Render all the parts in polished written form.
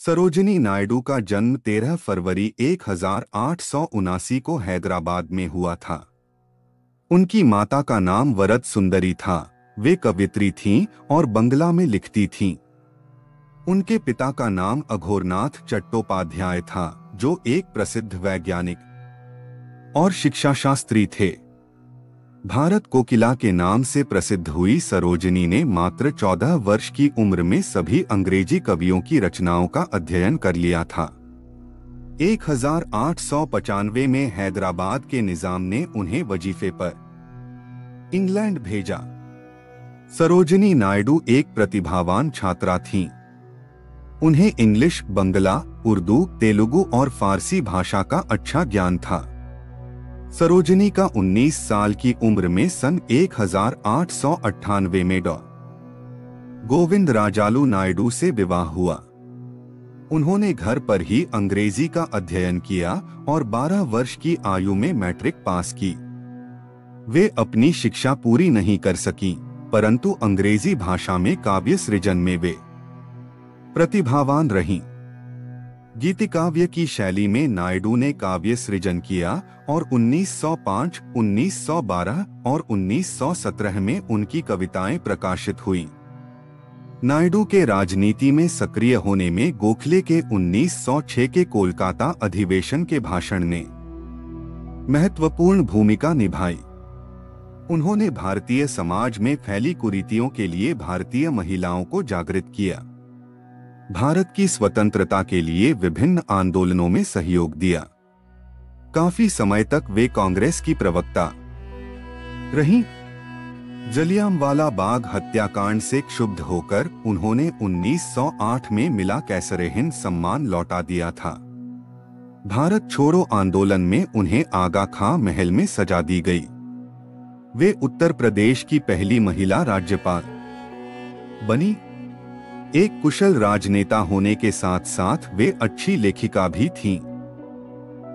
सरोजिनी नायडू का जन्म 13 फरवरी 1879 को हैदराबाद में हुआ था। उनकी माता का नाम वरद सुंदरी था। वे कवयित्री थीं और बंगला में लिखती थीं। उनके पिता का नाम अघोरनाथ चट्टोपाध्याय था, जो एक प्रसिद्ध वैज्ञानिक और शिक्षाशास्त्री थे। भारत कोकिला के नाम से प्रसिद्ध हुई सरोजिनी ने मात्र 14 वर्ष की उम्र में सभी अंग्रेजी कवियों की रचनाओं का अध्ययन कर लिया था। 1895 में हैदराबाद के निजाम ने उन्हें वजीफे पर इंग्लैंड भेजा। सरोजिनी नायडू एक प्रतिभावान छात्रा थीं। उन्हें इंग्लिश, बंगला, उर्दू, तेलुगु और फारसी भाषा का अच्छा ज्ञान था। सरोजिनी का 19 साल की उम्र में सन 1898 में डॉ. गोविंद राजालू नायडू से विवाह हुआ। उन्होंने घर पर ही अंग्रेजी का अध्ययन किया और 12 वर्ष की आयु में मैट्रिक पास की। वे अपनी शिक्षा पूरी नहीं कर सकीं, परंतु अंग्रेजी भाषा में काव्य सृजन में वे प्रतिभावान रहीं। गीतिकाव्य की शैली में नायडू ने काव्य सृजन किया और 1905, 1912 और 1917 में उनकी कविताएं प्रकाशित हुईं। नायडू के राजनीति में सक्रिय होने में गोखले के 1906 के कोलकाता अधिवेशन के भाषण ने महत्वपूर्ण भूमिका निभाई। उन्होंने भारतीय समाज में फैली कुरीतियों के लिए भारतीय महिलाओं को जागृत किया। भारत की स्वतंत्रता के लिए विभिन्न आंदोलनों में सहयोग दिया। काफी समय तक वे कांग्रेस की प्रवक्ता रहीं। जलियांवाला बाग हत्याकांड से क्षुब्ध होकर उन्होंने 1908 में मिला कैसर-ए-हिंद सम्मान लौटा दिया था। भारत छोड़ो आंदोलन में उन्हें आगा खां महल में सजा दी गई। वे उत्तर प्रदेश की पहली महिला राज्यपाल बनी। एक कुशल राजनेता होने के साथ साथ वे अच्छी लेखिका भी थीं।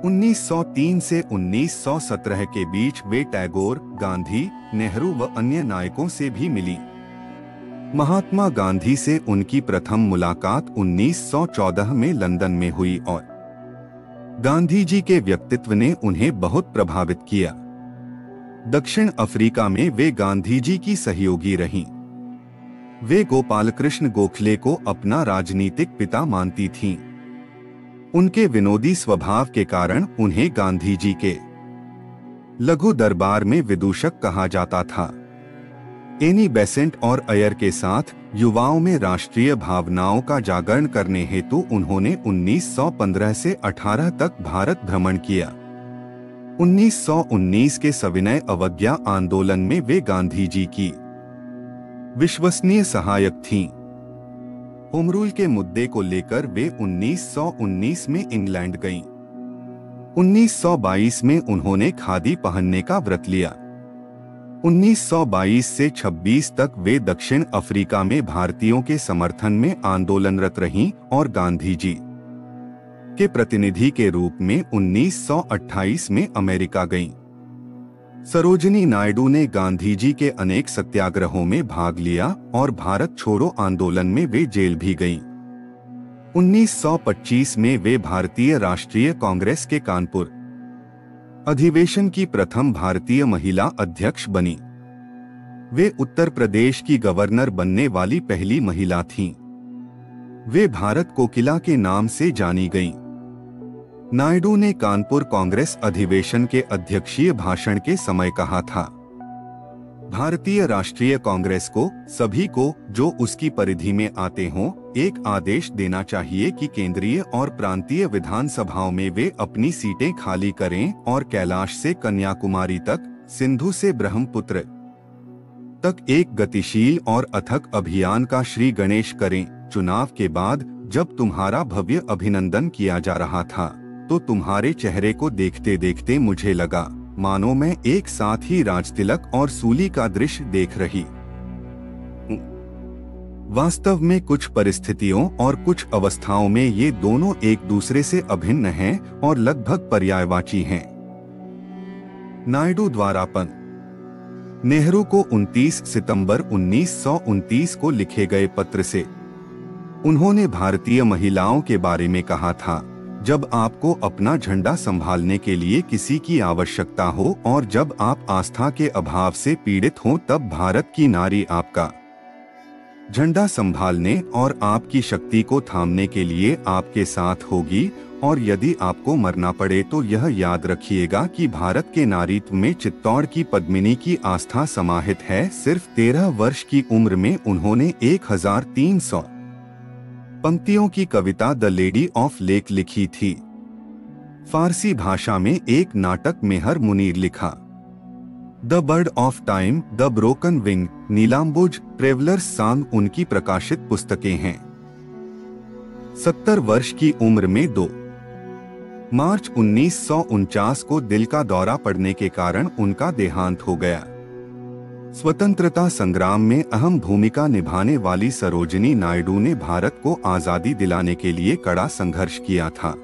1903 से 1917 के बीच वे टैगोर, गांधी, नेहरू व अन्य नायकों से भी मिली। महात्मा गांधी से उनकी प्रथम मुलाकात 1914 में लंदन में हुई और गांधी जी के व्यक्तित्व ने उन्हें बहुत प्रभावित किया। दक्षिण अफ्रीका में वे गांधी जी की सहयोगी रहीं। वे गोपालकृष्ण गोखले को अपना राजनीतिक पिता मानती थीं। उनके विनोदी स्वभाव के कारण उन्हें गांधी जी के लघु दरबार में विदूषक कहा जाता था। एनी बेसेंट और अयर के साथ युवाओं में राष्ट्रीय भावनाओं का जागरण करने हेतु उन्होंने 1915 से 18 तक भारत भ्रमण किया। 1919 के सविनय अवज्ञा आंदोलन में वे गांधी जी की विश्वसनीय सहायक थीं। होम रूल के मुद्दे को लेकर वे 1919 में इंग्लैंड गईं। 1922 में उन्होंने खादी पहनने का व्रत लिया। 1922 से 26 तक वे दक्षिण अफ्रीका में भारतीयों के समर्थन में आंदोलनरत रहीं और गांधी जी के प्रतिनिधि के रूप में 1928 में अमेरिका गईं। सरोजिनी नायडू ने गांधी जी के अनेक सत्याग्रहों में भाग लिया और भारत छोड़ो आंदोलन में वे जेल भी गईं। 1925 में वे भारतीय राष्ट्रीय कांग्रेस के कानपुर अधिवेशन की प्रथम भारतीय महिला अध्यक्ष बनी। वे उत्तर प्रदेश की गवर्नर बनने वाली पहली महिला थीं। वे भारत कोकिला के नाम से जानी गईं। नायडू ने कानपुर कांग्रेस अधिवेशन के अध्यक्षीय भाषण के समय कहा था, भारतीय राष्ट्रीय कांग्रेस को सभी को जो उसकी परिधि में आते हों एक आदेश देना चाहिए कि केंद्रीय और प्रांतीय विधानसभाओं में वे अपनी सीटें खाली करें और कैलाश से कन्याकुमारी तक, सिंधु से ब्रह्मपुत्र तक एक गतिशील और अथक अभियान का श्री गणेश करें। चुनाव के बाद जब तुम्हारा भव्य अभिनंदन किया जा रहा था तो तुम्हारे चेहरे को देखते देखते मुझे लगा मानो मैं एक साथ ही राजतिलक और सूली का दृश्य देख रही हूं। वास्तव में कुछ परिस्थितियों और कुछ अवस्थाओं में ये दोनों एक दूसरे से अभिन्न हैं और लगभग पर्यायवाची हैं। नायडू द्वारापन। नेहरू को 29 सितंबर 1929 को लिखे गए पत्र से उन्होंने भारतीय महिलाओं के बारे में कहा था, जब आपको अपना झंडा संभालने के लिए किसी की आवश्यकता हो और जब आप आस्था के अभाव से पीड़ित हों, तब भारत की नारी आपका झंडा संभालने और आपकी शक्ति को थामने के लिए आपके साथ होगी। और यदि आपको मरना पड़े तो यह याद रखिएगा कि भारत के नारीत्व में चित्तौड़ की पद्मिनी की आस्था समाहित है। सिर्फ 13 वर्ष की उम्र में उन्होंने 1300 पंक्तियों की कविता द लेडी ऑफ लेक लिखी थी। फारसी भाषा में एक नाटक मेहर मुनीर लिखा। The bird of time, the broken wing, Nilambuja, travellers song उनकी प्रकाशित पुस्तकें हैं। 70 वर्ष की उम्र में 2 मार्च 1949 को दिल का दौरा पड़ने के कारण उनका देहांत हो गया। स्वतंत्रता संग्राम में अहम भूमिका निभाने वाली सरोजिनी नायडू ने भारत को आजादी दिलाने के लिए कड़ा संघर्ष किया था।